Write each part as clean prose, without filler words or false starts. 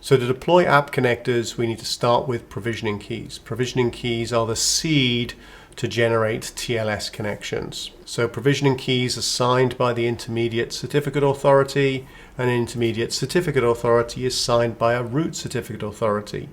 So to deploy app connectors, we need to start with provisioning keys. Provisioning keys are the seed to generate TLS connections. So provisioning keys are signed by the intermediate certificate authority, and an intermediate certificate authority is signed by a root certificate authority.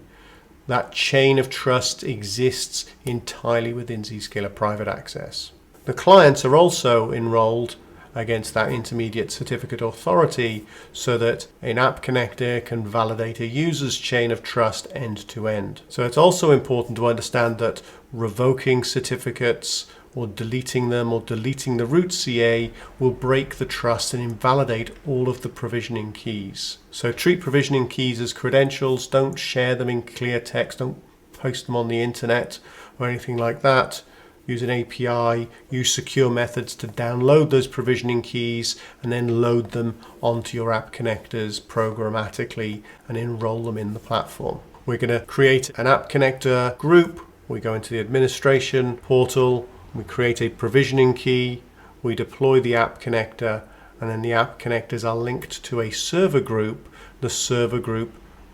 That chain of trust exists entirely within Zscaler Private Access. The clients are also enrolled against that intermediate certificate authority so that an app connector can validate a user's chain of trust end to end. So it's also important to understand that revoking certificates or deleting them or deleting the root CA will break the trust and invalidate all of the provisioning keys. So treat provisioning keys as credentials. Don't share them in clear text. Don't post them on the internet or anything like that. Use an API, use secure methods to download those provisioning keys and then load them onto your app connectors programmatically and enroll them in the platform. We're going to create an app connector group. We go into the administration portal, we create a provisioning key, we deploy the app connector, and then the app connectors are linked to a server group. The server group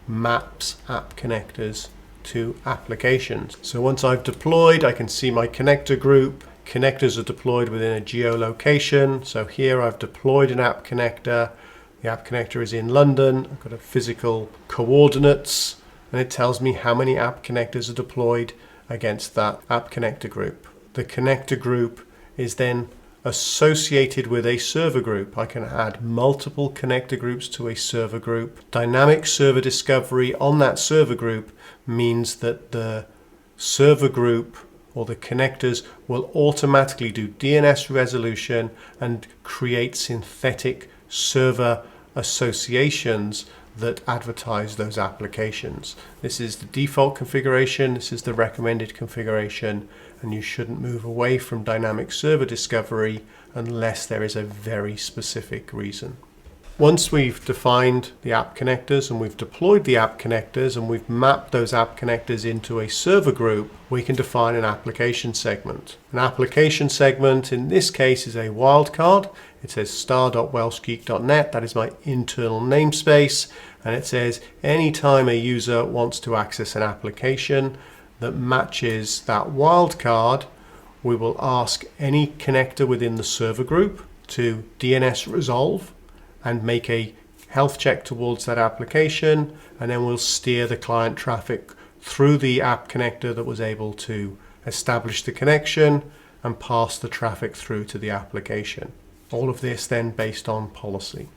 maps app connectors to applications. So once I've deployed, I can see my connector group. Connectors are deployed within a geolocation. So here I've deployed an app connector. The app connector is in London. I've got a physical coordinates, and it tells me how many app connectors are deployed against that app connector group. The connector group is then associated with a server group. I can add multiple connector groups to a server group. Dynamic server discovery on that server group means that the server group or the connectors will automatically do DNS resolution and create synthetic server associations that advertise those applications. This is the default configuration, this is the recommended configuration, and you shouldn't move away from dynamic server discovery unless there is a very specific reason. Once we've defined the app connectors and we've deployed the app connectors and we've mapped those app connectors into a server group, we can define an application segment. An application segment in this case is a wildcard. It says star.welshgeek.net. That is my internal namespace. And it says anytime a user wants to access an application that matches that wildcard, we will ask any connector within the server group to DNS resolve and make a health check towards that application, and then we'll steer the client traffic through the app connector that was able to establish the connection and pass the traffic through to the application. All of this then based on policy.